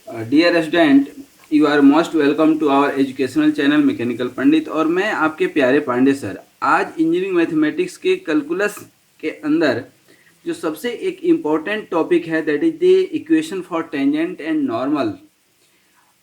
Dear student, you are most welcome to our educational channel mechanical Pandit. और मैं आपके प्यारे पांडे सर। आज इंजीनियरिंग मैथमेटिक्स के कैलकुलस के अंदर जो सबसे एक इम्पॉर्टेंट टॉपिक है that is the equation for tangent and normal.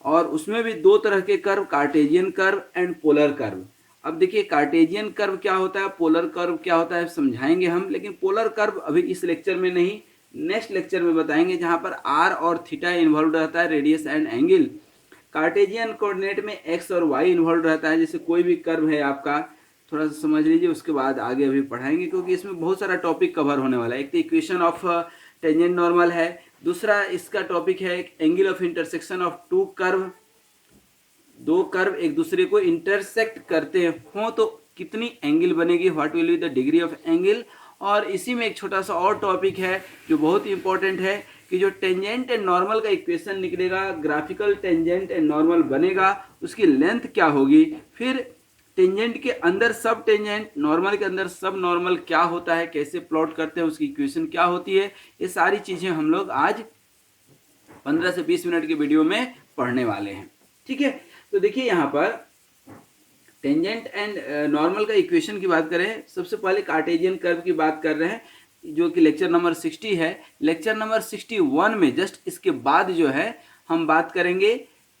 और उसमें भी दो तरह के curve, Cartesian curve and polar curve. अब देखिए कार्टेजियन कर्व क्या होता है, पोलर कर्व क्या होता है समझाएंगे हम, लेकिन पोलर कर्व अभी इस लेक्चर में नहीं, नेक्स्ट लेक्चर में बताएंगे, जहां पर आर और थीटा इन्वॉल्व रहता है, radius and angle. Cartesian coordinate में एक्स और वाई इन्वॉल्व रहता है। जैसे कोई भी कर्व है आपका, थोड़ा सा समझ लीजिए, उसके बाद आगे अभी पढ़ाएंगे, क्योंकि इसमें बहुत सारा टॉपिक कवर होने वाला है। एक तो इक्वेशन ऑफ टेंजेंट नॉर्मल है, दूसरा इसका टॉपिक है angle of intersection of two curve. दो कर्व एक दूसरे को इंटरसेक्ट करते हो तो कितनी एंगल बनेगी, what will be the degree of angle. और इसी में एक छोटा सा और टॉपिक है जो बहुत ही इंपॉर्टेंट है कि जो टेंजेंट एंड नॉर्मल का इक्वेशन निकलेगा, ग्राफिकल टेंजेंट एंड नॉर्मल बनेगा, उसकी लेंथ क्या होगी, फिर टेंजेंट के अंदर सब टेंजेंट, नॉर्मल के अंदर सब नॉर्मल क्या होता है, कैसे प्लॉट करते हैं, उसकी इक्वेशन क्या होती है, ये सारी चीज़ें हम लोग आज 15 से 20 मिनट के वीडियो में पढ़ने वाले हैं। ठीक है, तो देखिए यहाँ पर टेंजेंट एंड नॉर्मल का इक्वेशन की बात करें, सबसे पहले कार्टेजियन कर्व की बात कर रहे हैं, जो कि लेक्चर नंबर 60 है। लेक्चर नंबर 61 में जस्ट इसके बाद जो है हम बात करेंगे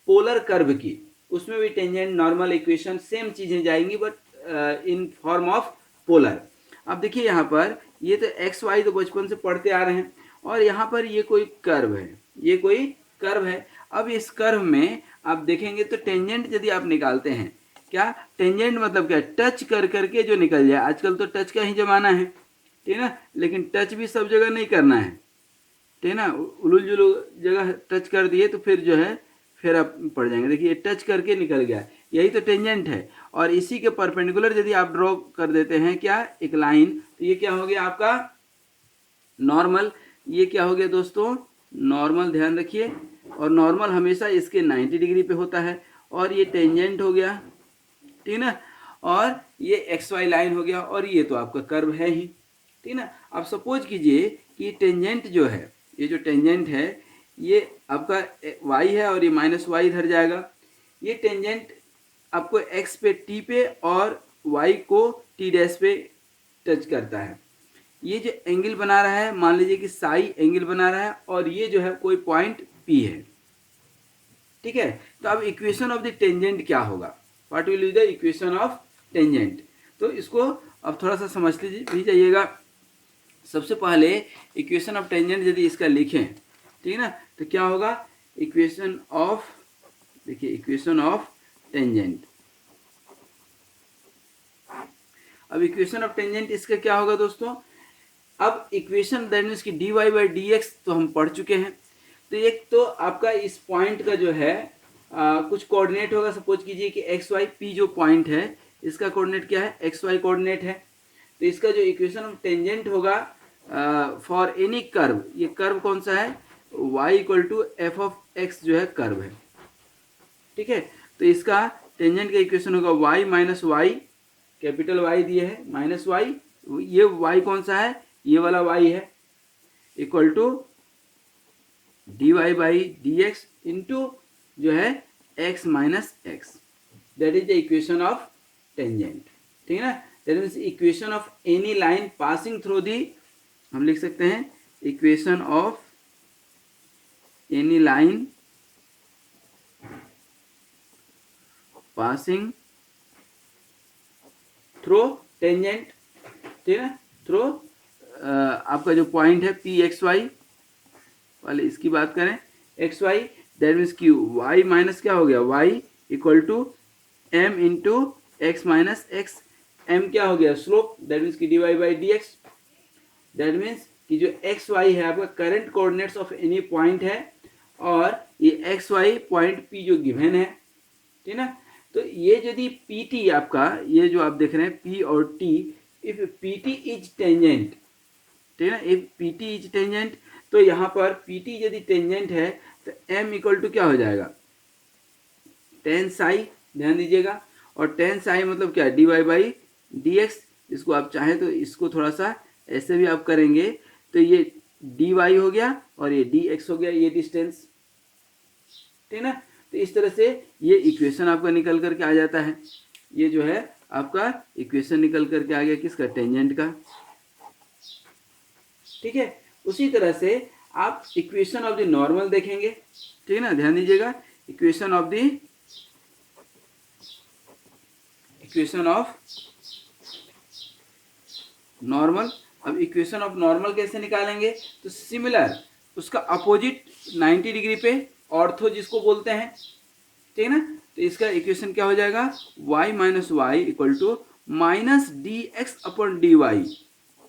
पोलर कर्व की। उसमें भी टेंजेंट नॉर्मल इक्वेशन सेम चीज़ें जाएंगी, but in form of polar. अब देखिए यहाँ पर ये तो एक्स वाई तो बचपन से पढ़ते आ रहे हैं, और यहाँ पर ये कोई कर्व है, ये कोई कर्व है। अब इस कर्व में आप देखेंगे तो टेंजेंट यदि आप निकालते हैं, क्या टेंजेंट मतलब क्या, टच कर करके जो निकल जाए। आजकल तो टच का ही जमाना है, ठीक है ना, लेकिन टच भी सब जगह नहीं करना है, ठीक है ना। उलूल जुलू जगह टच कर दिए तो फिर जो है फिर आप पड़ जाएंगे। देखिए टच करके निकल गया, यही तो टेंजेंट है। और इसी के परपेंडिकुलर यदि आप ड्रॉ कर देते हैं क्या, एक लाइन, तो ये क्या हो गया आपका नॉर्मल। ये क्या हो गया दोस्तों, नॉर्मल, ध्यान रखिए। और नॉर्मल हमेशा इसके 90 डिग्री पे होता है। और ये टेंजेंट हो गया, ठीक ना, और ये एक्स वाई लाइन हो गया, और ये तो आपका कर्व है ही, ठीक ना। अब सपोज कीजिए कि टेंजेंट जो है, ये जो टेंजेंट है ये आपका वाई है और ये माइनस वाई इधर जाएगा। ये टेंजेंट आपको एक्स पे टी पे और वाई को टी डैश पे टच करता है। ये जो एंगल बना रहा है, मान लीजिए कि साई एंगल बना रहा है, और ये जो है कोई पॉइंट पी है, ठीक है। तो अब इक्वेशन ऑफ द टेंजेंट क्या होगा, what will be the equation of tangent. तो इसको अब थोड़ा सा समझ भी जाइएगा। सबसे पहले इक्वेशन ऑफ टेंजेंट यदि इसका लिखें, ठीक है ना, तो क्या होगा, इक्वेशन ऑफ, देखिए इक्वेशन ऑफ टेंजेंट। अब इक्वेशन ऑफ टेंजेंट इसका क्या होगा दोस्तों, अब इक्वेशन दैट मीन्स की D Y by D X तो हम पढ़ चुके हैं। तो एक तो आपका इस पॉइंट का जो है कुछ कोऑर्डिनेट होगा। सपोज कीजिए कि एक्स वाई पी जो पॉइंट है, इसका कोऑर्डिनेट क्या है, एक्स वाई कोऑर्डिनेट है। तो इसका जो इक्वेशन ऑफ टेंजेंट होगा फॉर एनी कर्व, ये कर्व कौन सा है, y equal to F of X जो है कर्व है, ठीक है। तो इसका टेंजेंट का इक्वेशन होगा y minus Y, capital Y दिए है, माइनस वाई, ये y कौन सा है, ये वाला y है, equal to D Y by D X into जो है x minus X, that is the equation of tangent, ठीक है ना। That means equation of any line passing through the, हम लिख सकते हैं equation of any line passing through tangent, ठीक है, थ्रू आपका जो पॉइंट है पी एक्स वाई वाले, इसकी बात करें एक्स वाई, दैट मीन्स की वाई माइनस क्या हो गया, Y equal to M into X minus X. M क्या हो गया, स्लोप, दैट मीन्स की D Y by D X. That means कि जो एक्स वाई है आपका current coordinates of any point है, और ये एक्स वाई पॉइंट पी जो गिवन है, ठीक ना। तो ये यदि पी टी आपका, ये जो आप देख रहे हैं पी और T, if P T is tangent, ठीक है ना, if P T is tangent, तो यहाँ पर पी टी यदि टेंजेंट है तो एम इक्वल टू क्या हो जाएगा, टेन साई, ध्यान दीजिएगा। और टेन साई मतलब क्या, D Y by D X. इसको आप चाहें तो इसको थोड़ा सा ऐसे भी आप करेंगे, तो ये डी वाई हो गया और ये डी एक्स हो गया, ये डिस्टेंस, ठीक है ना। तो इस तरह से ये इक्वेशन आपका निकल करके आ जाता है। ये जो है आपका इक्वेशन निकल करके आ गया किसका, टेंजेंट का। ठीक है, उसी तरह से आप इक्वेशन ऑफ द नॉर्मल देखेंगे, ठीक है ना, ध्यान दीजिएगा। Equation of normal. अब इक्वेशन ऑफ नॉर्मल कैसे निकालेंगे, तो सिमिलर उसका अपोजिट 90 डिग्री पे ऑर्थो जिसको बोलते हैं, ठीक है ना। तो इसका इक्वेशन क्या हो जाएगा, y minus Y equal to minus D x upon D Y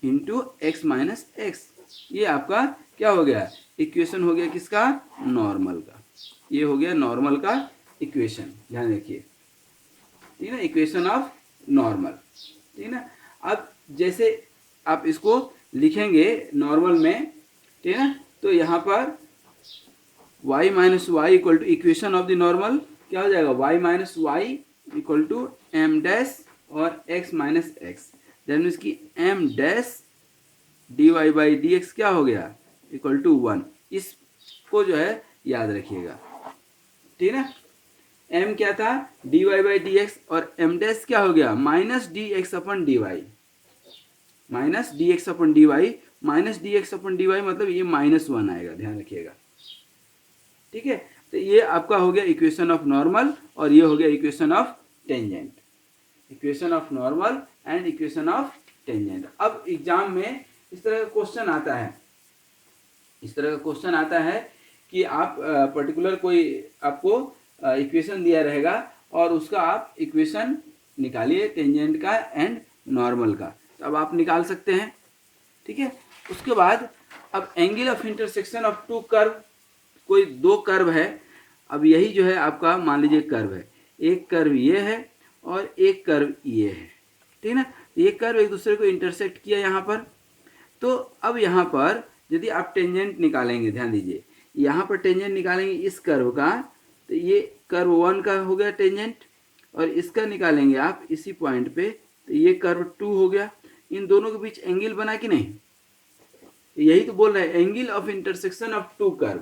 into X minus X. ये आपका क्या हो गया, इक्वेशन हो गया किसका, नॉर्मल का। ये हो गया नॉर्मल का इक्वेशन, ध्यान रखिए, ठीक है ना, इक्वेशन ऑफ नॉर्मल, ठीक है ना। अब जैसे आप इसको लिखेंगे नॉर्मल में, ठीक है ना, तो यहाँ पर y minus Y equal to equation of the normal क्या हो जाएगा, y minus Y equal to M dash और x minus X, that means कि m dash D Y by D X क्या हो गया, इक्वल टू 1। इसको जो है याद रखिएगा, ठीक है ना। m क्या था, d Y by D x, और m डैश क्या हो गया, minus D x upon d y, minus D x upon d y, minus D x upon d y मतलब ये -1 आएगा, ध्यान रखिएगा, ठीक है। तो ये आपका हो गया इक्वेशन ऑफ नॉर्मल और ये हो गया equation of tangent, equation of normal and equation of tangent. अब एग्जाम में इस तरह का क्वेश्चन आता है, इस तरह का क्वेश्चन आता है कि आप पर्टिकुलर कोई आपको इक्वेशन दिया रहेगा और उसका आप इक्वेशन निकालिए टेंजेंट का एंड नॉर्मल का, तो अब आप निकाल सकते हैं, ठीक है। उसके बाद अब angle of intersection of two curve, कोई दो कर्व है, अब यही जो है आपका मान लीजिए कर्व है, एक कर्व ये है और एक कर्व ये है, ठीक है ना। ये कर्व एक दूसरे को इंटरसेक्ट किया यहाँ पर, तो अब यहाँ पर यदि आप टेंजेंट निकालेंगे, ध्यान दीजिए, यहाँ पर टेंजेंट निकालेंगे इस कर्व का, तो ये कर्व 1 का हो गया टेंजेंट, और इसका निकालेंगे आप इसी पॉइंट पे, तो ये कर्व 2 हो गया। इन दोनों के बीच एंगल बना कि नहीं, यही तो बोल रहे हैं angle of intersection of two curve.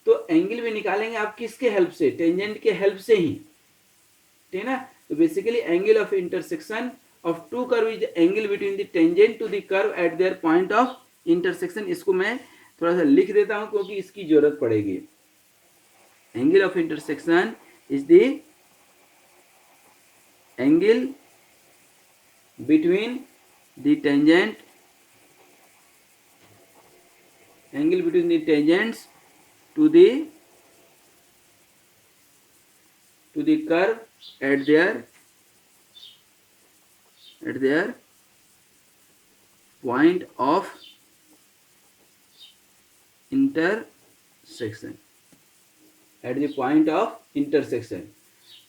तो एंगल भी निकालेंगे आप किसके हेल्प से, टेंजेंट के हेल्प से ही, ठीक है ना। तो basically angle of intersection of two curve is the angle between the tangent to the curve at their point of intersection. इसको मैं थोड़ा सा लिख देता हूं क्योंकि इसकी जरूरत पड़ेगी। Angle of intersection is the angle between the tangent, angle between the tangents to the curve at their point of intersection, at the point of intersection।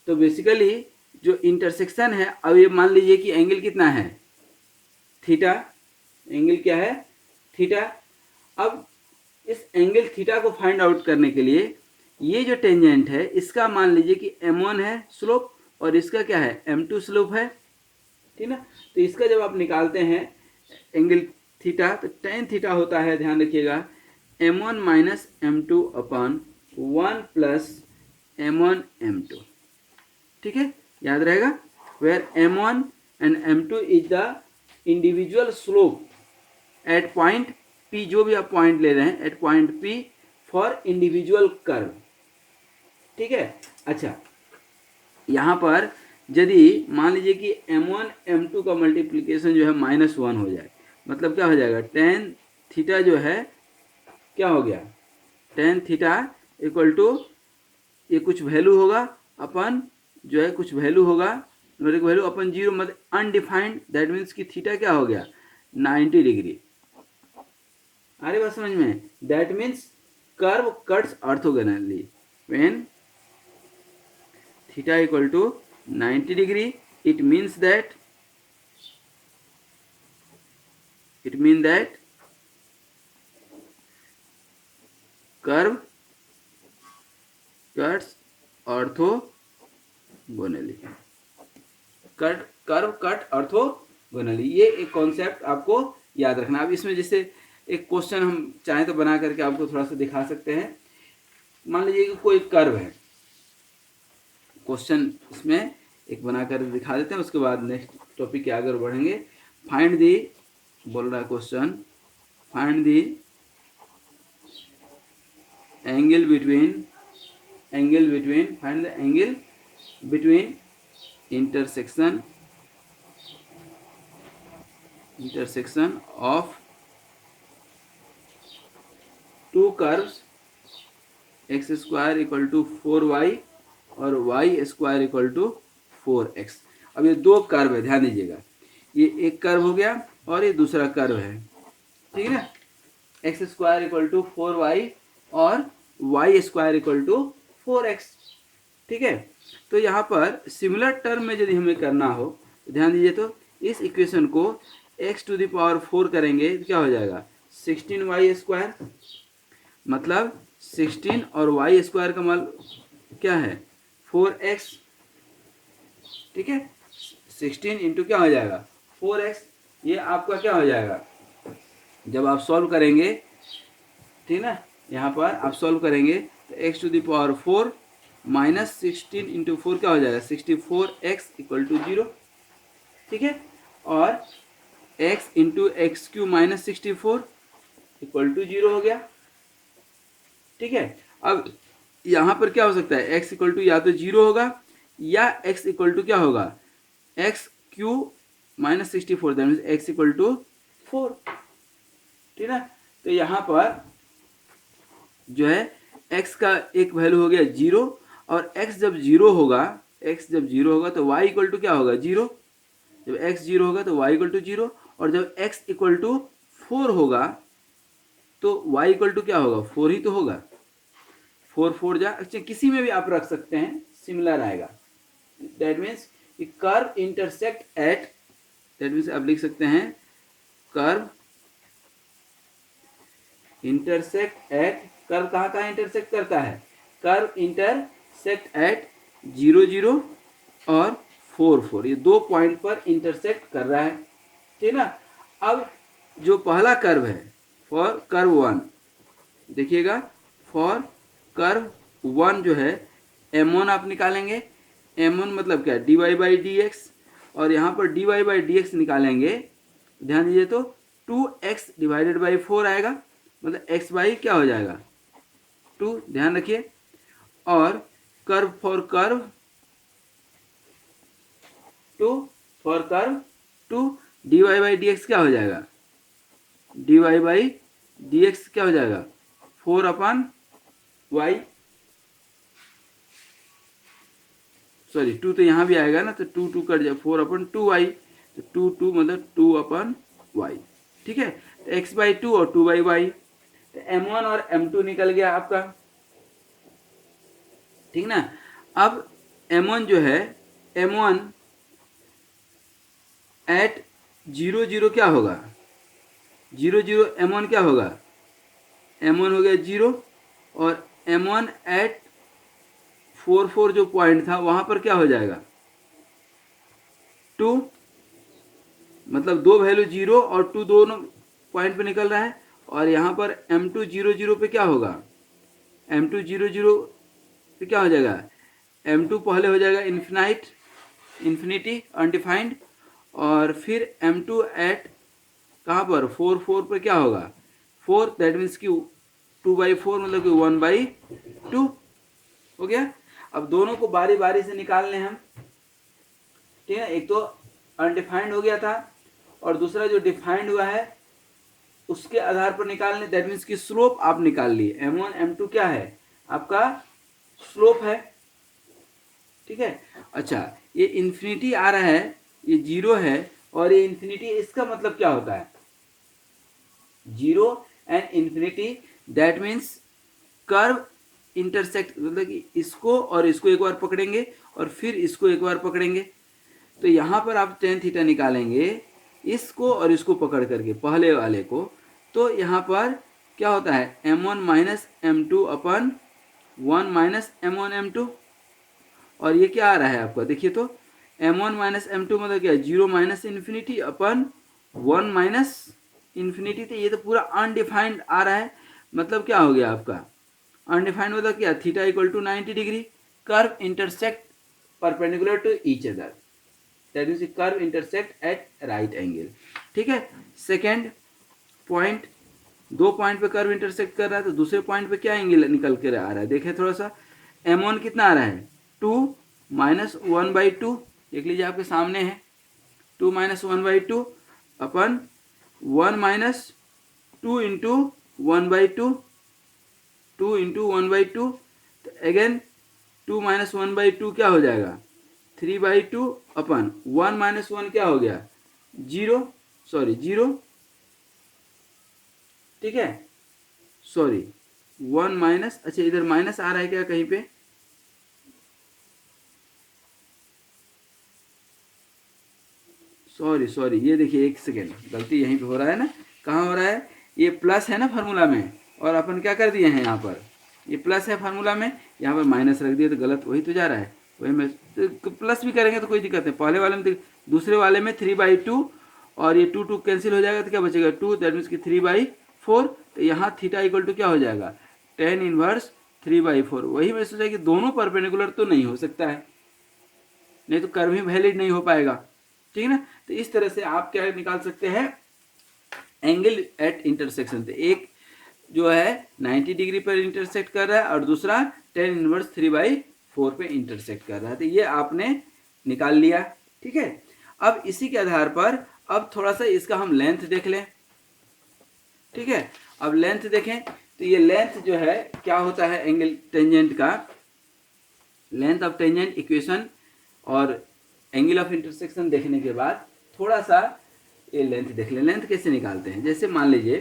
तो बेसिकली जो इंटरसेक्शन है, अब ये मान लीजिए कि एंगल कितना है, थीटा, एंगल क्या है, थीटा। अब इस एंगल थीटा को फाइंड आउट करने के लिए ये जो टेंजेंट है इसका मान लीजिए कि m1 है स्लोप और इसका क्या है, m2 स्लोप है, ठीक ना। तो इसका जब आप निकालते हैं एंगल थीटा, तो टेन थीटा होता है, ध्यान रखिएगा, m1 minus m2 upon 1 plus m1 m2, ठीक है, याद रहेगा। Where m1 and m2 is the individual slope at point P, जो भी आप पॉइंट ले रहे हैं at point P for individual curve, ठीक है। अच्छा, यहाँ पर यदि मान लीजिए कि m1 m2 का मल्टीप्लिकेशन जो है -1 हो जाए, मतलब क्या हो जाएगा, टेन थीटा जो है क्या हो गया, टेन थीटा इक्वल टू ये कुछ वैल्यू होगा अपन जो है कुछ वैल्यू होगा, न्यूमेरिक वैल्यू अपन 0, मतलब अनडिफाइंड, दैट मीन्स कि थीटा क्या हो गया 90 डिग्री। अरे बात समझ में, that means curve cuts orthogonally when theta equal to 90 degree, it means that curve cuts orthogonally, curve cut orthogonally, ये एक कॉन्सेप्ट आपको याद रखना। अब इसमें जैसे एक क्वेश्चन हम चाहें तो बना करके आपको थोड़ा सा दिखा सकते हैं। मान लीजिए कि कोई कर्व है, क्वेश्चन इसमें एक बनाकर दिखा देते हैं, उसके बाद नेक्स्ट टॉपिक के आगे बढ़ेंगे। फाइंड दी, बोल रहा है question, find the angle between find the angle between intersection of two curves x square equal to 4y और y square equal to 4x। अब ये दो कर्व है, ध्यान दीजिएगा, ये एक कर्व हो गया और ये दूसरा कर्व है, ठीक है ना। X square equal to 4y और y square equal to 4x, ठीक है। तो यहाँ पर सिमिलर टर्म में यदि हमें करना हो तो ध्यान दीजिए, तो इस इक्वेशन को x टू द पावर 4 करेंगे तो क्या हो जाएगा 16y स्क्वायर, मतलब 16 और y स्क्वायर का मान क्या है 4x, ठीक है। 16 इंटू क्या हो जाएगा 4x, ये आपका क्या हो जाएगा जब आप सॉल्व करेंगे, ठीक ना, यहाँ पर आप सॉल्व करेंगे तो x to the power 4 minus 16 into 4 क्या हो जाएगा 64x इक्वल टू 0, ठीक है। और x into X cube minus 64 equal to 0 हो गया, ठीक है। अब यहाँ पर क्या हो सकता है x इक्वल टू या तो 0 होगा या x इक्वल टू क्या होगा X cube minus 64, that means X equal to 4, ठीक है। तो यहाँ पर जो है x का एक वैल्यू हो गया 0, और x जब 0 होगा, तो y इक्वल टू क्या होगा 0, जब x 0 होगा तो y इक्वल टू 0, और जब x इक्वल टू 4 होगा तो y इक्वल टू क्या होगा 4 ही तो होगा, 4 4 जा, अच्छा किसी में भी आप रख सकते हैं, सिमिलर आएगा। That means curve intersect eight, that means आप लिख सकते हैं कर्व इंटरसेक्ट एट, कर्व कहाँ कहाँ इंटरसेक्ट करता है, कर्व इंटरसेक्ट एट 0 0 और 4 4, ये दो पॉइंट पर इंटरसेक्ट कर रहा है, ठीक ना। अब जो पहला कर्व है फॉर कर्व 1, देखिएगा फॉर कर्व 1 जो है m1 आप निकालेंगे, m1 मतलब क्या dy बाई डी एक्स, और यहाँ पर dy बाई डी एक्स निकालेंगे, ध्यान दीजिए तो 2x डिवाइडेड बाई 4 आएगा, मतलब x बाई क्या हो जाएगा 2, ध्यान रखिए। और curve for curve 2, for curve 2 dy by D X क्या हो जाएगा, dy बाई डी एक्स क्या हो जाएगा 4 अपन y, सॉरी 2 तो यहाँ भी आएगा ना, तो 2 2 कट जाए 4 अपन 2y, तो 2 2 मतलब 2 अपन y, ठीक है। तो x बाई 2 और 2 बाई y, तो m1 और m2 निकल गया आपका, ठीक ना। अब m1 जो है m1 एट 0 0 क्या होगा 0 0, m1 क्या होगा m1 हो गया 0, और m1 एट 4 4 जो पॉइंट था वहां पर क्या हो जाएगा 2, मतलब दो वैल्यू 0 और 2 दोनों पॉइंट पे निकल रहा है, और यहाँ पर m2 0 0 पे क्या होगा m2 0 0 पे क्या हो जाएगा m2 पहले हो जाएगा इन्फिनिटी अनडिफाइंड, और फिर m2 एट कहाँ पर 4 4 पर क्या होगा 4, दैट मीन्स कि 2 बाई 4 मतलब कि 1 बाई 2 हो गया। अब दोनों को बारी बारी से निकाल लें हम, ठीक है। एक तो अनडिफाइंड हो गया था और दूसरा जो डिफाइंड हुआ है उसके आधार पर निकाल लें, दैट मीन्स कि स्लोप आप निकाल लिए, m1 m2 क्या है आपका स्लोप है, ठीक है। अच्छा ये इन्फिनिटी आ रहा है, ये 0 है और ये इन्फिनिटी, इसका मतलब क्या होता है 0 and infinity, that means curve intersect, मतलब कि इसको और इसको एक बार पकड़ेंगे और फिर इसको एक बार पकड़ेंगे, तो यहाँ पर आप tan थीटा निकालेंगे इसको और इसको पकड़ करके पहले वाले को, तो यहाँ पर क्या होता है m1 माइनस m2 अपन 1 माइनस m1 m2, और ये क्या आ रहा है आपका देखिए तो m1 माइनस m2 मतलब क्या 0 माइनस इन्फिनिटी अपन 1 माइनस इन्फिनिटी, तो ये तो पूरा अनडिफाइंड आ रहा है, मतलब क्या हो गया आपका अनडिफाइंड, मतलब क्या theta equal to 90 degree, curve intersect perpendicular to each other, that means curve intersect at right angle. ठीक है, सेकेंड पॉइंट, दो पॉइंट पे कर्व इंटरसेक्ट कर रहा है तो दूसरे पॉइंट पे क्या एंगल निकल कर आ रहा है, देखें थोड़ा सा। m1 कितना आ रहा है 2 माइनस 1/2, देख लीजिए आपके सामने है 2 माइनस 1/2 अपन 1 माइनस 2 इंटू 1/2, 2 इंटू 1/2, तो अगेन 2 माइनस 1/2 क्या हो जाएगा 3/2 अपन 1 माइनस 1 क्या हो गया 0, सॉरी 0, ठीक है, सॉरी 1 माइनस, अच्छा इधर माइनस आ रहा है क्या कहीं पे, सॉरी ये देखिए एक सेकेंड, गलती यहीं पे हो रहा है ना, कहाँ हो रहा है, ये प्लस है ना फार्मूला में, और अपन क्या कर दिए हैं यहाँ पर, ये प्लस है फार्मूला में, यहाँ पर माइनस रख दिए तो गलत वही तो जा रहा है, वही में तो प्लस भी करेंगे तो कोई दिक्कत नहीं, पहले वाले में दूसरे वाले में 3/2 और ये 2 कैंसिल हो जाएगा तो क्या बचेगा 2, दैट मीन्स कि 3/4, तो यहाँ थीटा इक्वल टू क्या हो जाएगा tan इनवर्स 3/4। वही मैं सोचा कि दोनों परपेंडिकुलर तो नहीं हो सकता है, नहीं तो कर्व ही वैलिड नहीं हो पाएगा, ठीक है ना। तो इस तरह से आप क्या निकाल सकते हैं एंगल एट इंटरसेक्शन, तो एक जो है 90 डिग्री पर इंटरसेक्ट कर रहा है और दूसरा tan इनवर्स 3/4 पे इंटरसेक्ट कर रहा है, तो ये आपने निकाल लिया। ठीक है, अब इसी के आधार पर अब थोड़ा सा इसका हम लेंथ देख लें। ठीक है, अब लेंथ देखें तो ये लेंथ जो है क्या होता है एंगल टेंजेंट का, लेंथ ऑफ टेंजेंट इक्वेशन और एंगल ऑफ इंटरसेक्शन देखने के बाद थोड़ा सा ये लेंथ देख लें। लेंथ कैसे निकालते हैं, जैसे मान लीजिए,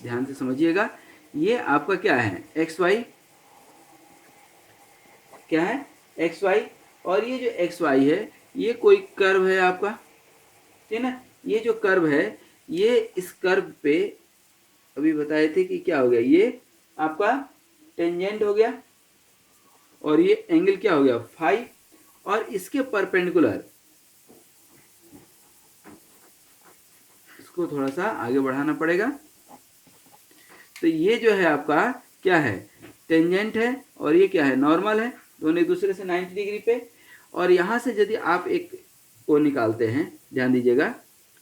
ध्यान से समझिएगा, ये आपका क्या है एक्स वाई, क्या है एक्स वाई, और ये जो एक्स वाई है ये कोई कर्व है आपका, ठीक है ना। ये जो कर्व है ये इस कर्व पे अभी बताए थे कि क्या हो गया, ये आपका टेंजेंट हो गया और ये एंगल क्या हो गया फाई, और इसके परपेंडिकुलर, इसको थोड़ा सा आगे बढ़ाना पड़ेगा, तो ये जो है आपका क्या है टेंजेंट है और ये क्या है नॉर्मल है, दोनों एक दूसरे से 90 डिग्री पे। और यहाँ से यदि आप एक को निकालते हैं, ध्यान दीजिएगा,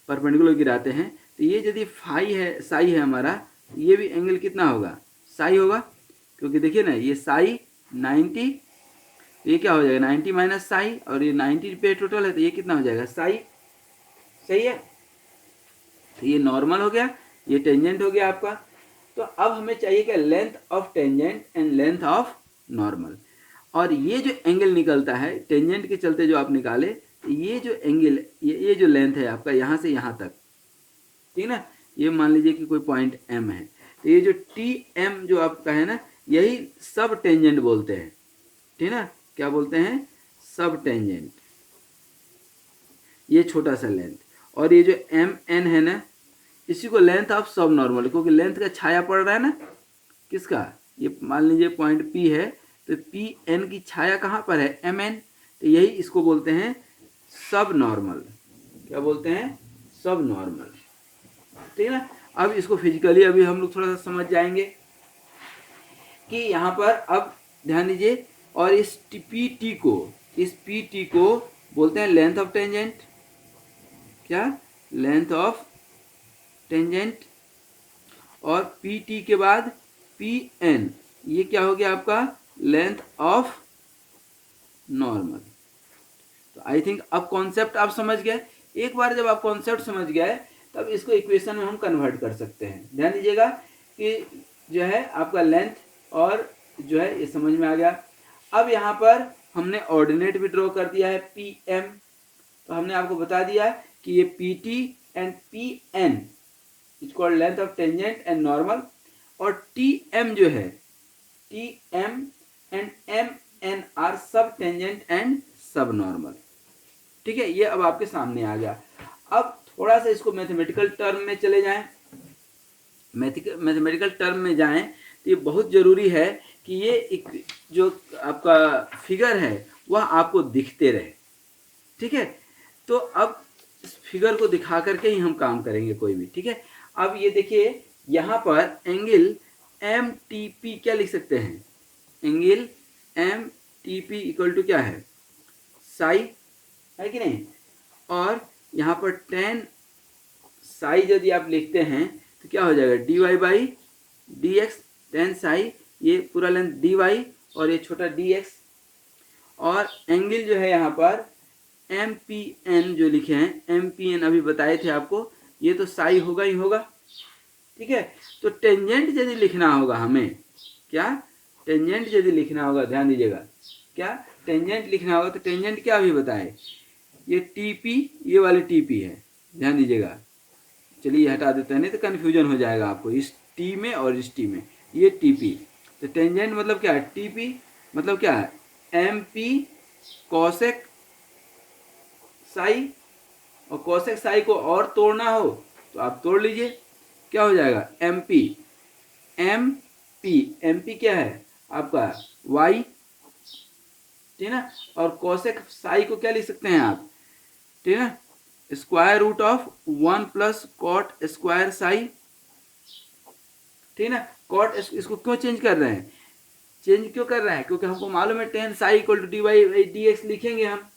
परपेंडिकुलर गिराते हैं, तो ये यदि फाई है साई है हमारा, ये भी एंगल कितना होगा साई होगा, क्योंकि देखिए ना ये साई 90, तो ये क्या हो जाएगा 90 माइनस साई, और ये 90 पे टोटल है तो ये कितना हो जाएगा साई, सही है। तो ये नॉर्मल हो गया, ये टेंजेंट हो गया आपका। तो अब हमें चाहिए क्या length of tangent and length of normal, और ये जो एंगल निकलता है टेंजेंट के चलते जो आप निकाले, तो ये जो एंगल ये जो लेंथ है आपका यहाँ से यहाँ तक, ठीक है ना, ये मान लीजिए कि कोई पॉइंट एम है, तो ये जो टी एम जो आपका है ना यही सब टेंजेंट बोलते हैं, ठीक है ना, क्या बोलते हैं सब टेंजेंट, ये छोटा सा लेंथ, और ये जो एम एन है ना इसी को लेंथ ऑफ सब नॉर्मल, क्योंकि लेंथ का छाया पड़ रहा है ना किसका, ये मान लीजिए पॉइंट पी है तो पी एन की छाया कहाँ पर है एम एन, तो यही इसको बोलते हैं सब नॉर्मल, क्या बोलते हैं सब नॉर्मल, ठीक है ना। अब इसको फिजिकली अभी हम लोग थोड़ा सा समझ जाएंगे कि यहाँ पर अब ध्यान दीजिए, और इस पी टी को बोलते हैं लेंथ ऑफ टेंजेंट, क्या लेंथ ऑफ टेंजेंट, और पी टी के बाद पी एन, ये क्या हो गया आपका लेंथ ऑफ नॉर्मल। तो आई थिंक अब कॉन्सेप्ट आप समझ गए, एक बार जब आप कॉन्सेप्ट समझ गए तब इसको इक्वेशन में हम कन्वर्ट कर सकते हैं। ध्यान दीजिएगा कि जो है आपका लेंथ और जो है ये समझ में आ गया। अब यहाँ पर हमने ऑर्डिनेट भी ड्रॉ कर दिया है पी एम, तो हमने आपको बता दिया कि ये P T and P N is called length of tangent and normal, और टी एम जो है T M and M N are sub tangent and sub normal, ठीक है। ये अब आपके सामने आ गया। अब थोड़ा सा इसको मैथमेटिकल टर्म में चले जाएं, मैथमेटिकल टर्म में जाएं तो ये बहुत ज़रूरी है कि ये एक जो आपका फिगर है वह आपको दिखते रहे, ठीक है। तो अब इस फिगर को दिखा करके ही हम काम करेंगे कोई भी, ठीक है। अब ये देखिए यहाँ पर एंगल एम टी पी क्या लिख सकते हैं, angle M T P equal to क्या है साई, है कि नहीं। और यहाँ पर टेन साई यदि आप लिखते हैं तो क्या हो जाएगा, D Y by D X, tan psi, ये पूरा लेंथ डी वाई और ये छोटा डी एक्स। और एंगल जो है यहाँ पर एम पी एन जो लिखे हैं, एम पी एन अभी बताए थे आपको, ये तो साई होगा ही होगा, ठीक है। तो टेंजेंट यदि लिखना होगा हमें, क्या टेंजेंट यदि लिखना होगा, ध्यान दीजिएगा, क्या टेंजेंट लिखना होगा तो टेंजेंट क्या अभी बताए, ये टी पी, ये वाली टी पी है, ध्यान दीजिएगा। चलिए ये हटा देते हैं, नहीं तो कन्फ्यूजन हो जाएगा आपको इस टी में और इस टी में। ये टी पी, तो टेंजेंट मतलब क्या है, टी पी मतलब क्या है, एम पी कॉसेक साई। और कॉसेक साई को और तोड़ना हो तो आप तोड़ लीजिए, क्या हो जाएगा, M P, M P, M P क्या है आपका वाई, ठीक है ना। और कॉसेक साई को क्या लिख सकते हैं आप, ठीक है ना, square root of 1 plus cot square psi, ठीक है ना। कॉट, इसको क्यों चेंज कर रहे हैं, चेंज क्यों कर रहे हैं, क्योंकि हमको मालूम है tan psi equal to D Y D X लिखेंगे हम,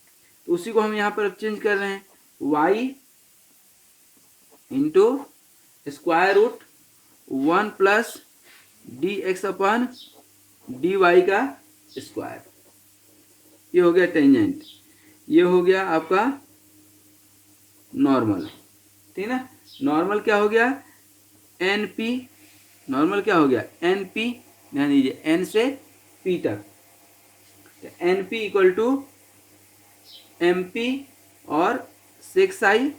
तो उसी को हम यहाँ पर चेंज कर रहे हैं, y into square root 1 plus d x upon d y का स्क्वायर। ये हो गया टेंजेंट, ये हो गया आपका नॉर्मल, ठीक है ना। नॉर्मल क्या हो गया, एन पी, नॉर्मल क्या हो गया एन पी, ध्यान दीजिए एन से पी तक, N P equal to M P और सेक साई,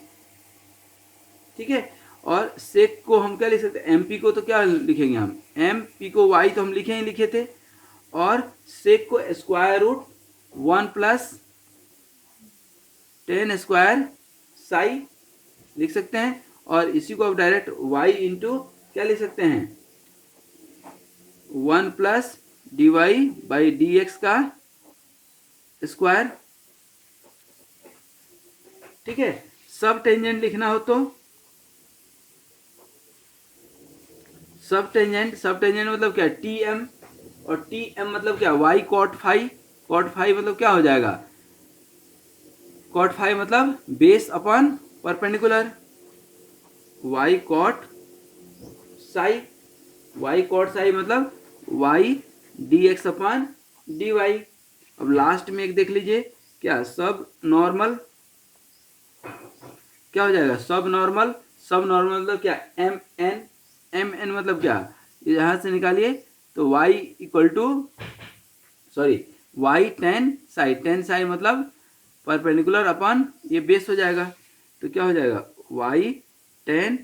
ठीक है। और सेक को हम क्या लिख सकते हैं, एम पी को तो क्या लिखेंगे हम, एम पी को वाई तो हम लिखे ही लिखे थे, और सेक को square root 1 plus tan square psi लिख सकते हैं। और इसी को आप डायरेक्ट y इंटू क्या लिख सकते हैं, 1 plus D Y by D X का स्क्वायर, ठीक है। सब टेंजेंट लिखना हो तो सब टेंजेंट, सब टेंजेंट मतलब क्या, टी एम, और टी एम मतलब क्या, y cot phi, cot phi मतलब क्या हो जाएगा, कॉट फाई मतलब base upon perpendicular, y cot psi, y cot psi मतलब y D x upon D y. अब लास्ट में एक देख लीजिए, क्या सब नॉर्मल, क्या हो जाएगा सब नॉर्मल, सब नॉर्मल मतलब क्या, एम एन, एम एन मतलब क्या, यहाँ से निकालिए तो y equal to, sorry y tan psi, tan psi मतलब परपेंडिकुलर अपॉन ये बेस हो जाएगा, तो क्या हो जाएगा y टेन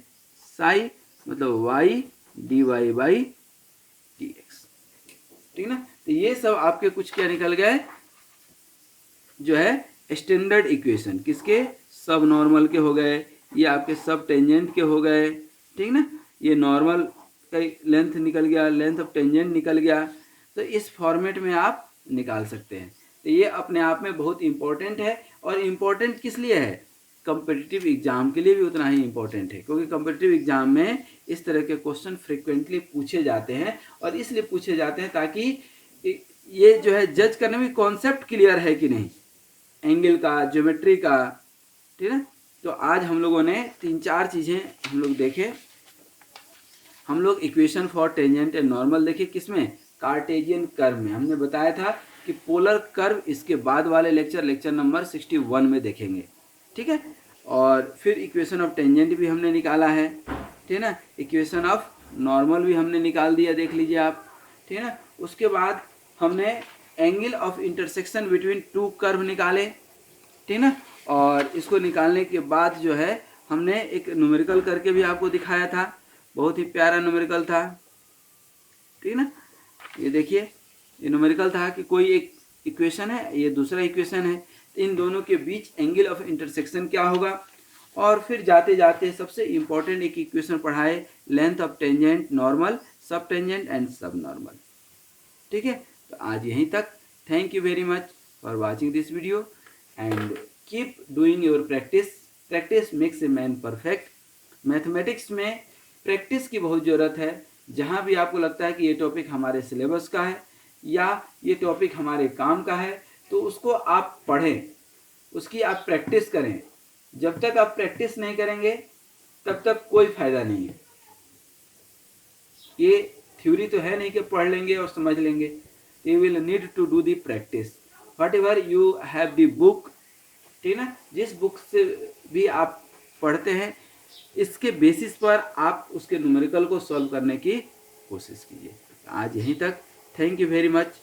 साई मतलब y D Y by D X, ठीक ना। तो ये सब आपके कुछ क्या निकल गए, जो है स्टैंडर्ड इक्वेशन, किसके, सब नॉर्मल के हो गए, ये आपके सब टेंजेंट के हो गए, ठीक ना। ये नॉर्मल का लेंथ निकल गया, लेंथ ऑफ टेंजेंट निकल गया, तो इस फॉर्मेट में आप निकाल सकते हैं। तो ये अपने आप में बहुत इंपॉर्टेंट है, और इम्पोर्टेंट किस लिए है, कम्पिटिटिव एग्जाम के लिए भी उतना ही इम्पोर्टेंट है, क्योंकि कम्पिटिटिव एग्जाम में इस तरह के क्वेश्चन फ्रिक्वेंटली पूछे जाते हैं, और इसलिए पूछे जाते हैं ताकि ये जो है जज करने में कॉन्सेप्ट क्लियर है कि नहीं, एंगल का, ज्योमेट्री का, ठीक है। तो आज हम लोगों ने 3-4 चीज़ें हम लोग देखे। हम लोग equation for tangent and normal देखे, किसमें, कार्टेशियन कर्व में। हमने बताया था कि पोलर कर्व इसके बाद वाले लेक्चर नंबर 61 में देखेंगे, ठीक है। और फिर इक्वेशन ऑफ टेंजेंट भी हमने निकाला है, ठीक है ना। इक्वेशन ऑफ नॉर्मल भी हमने निकाल दिया, देख लीजिए आप, ठीक है ना। उसके बाद हमने angle of intersection between two curve निकाले, ठीक ना। और इसको निकालने के बाद जो है हमने एक न्यूमेरिकल करके भी आपको दिखाया था, बहुत ही प्यारा न्यूमेरिकल था, ठीक ना। ये देखिए, ये न्यूमेरिकल था कि कोई एक इक्वेशन है, ये दूसरा इक्वेशन है, तो इन दोनों के बीच एंगल ऑफ इंटरसेक्शन क्या होगा। और फिर जाते जाते सबसे इम्पोर्टेंट एक इक्वेशन पढ़ाए, लेंथ ऑफ टेंजेंट नॉर्मल, सब टेंजेंट एंड सब नॉर्मल, ठीक है। तो आज यहीं तक। Thank you very much for watching this video and keep doing your practice. Practice makes a man perfect. Mathematics में प्रैक्टिस की बहुत ज़रूरत है। जहाँ भी आपको लगता है कि ये टॉपिक हमारे सिलेबस का है या ये टॉपिक हमारे काम का है, तो उसको आप पढ़ें, उसकी आप प्रैक्टिस करें। जब तक आप प्रैक्टिस नहीं करेंगे तब तक कोई फ़ायदा नहीं है। ये थ्योरी तो है नहीं कि पढ़ लेंगे और समझ लेंगे। You will need to do the practice. Whatever you have the book, ठीक है ना, जिस बुक से भी आप पढ़ते हैं इसके बेसिस पर आप उसके न्यूमेरिकल को सॉल्व करने की कोशिश कीजिए। आज यहीं तक। Thank you very much.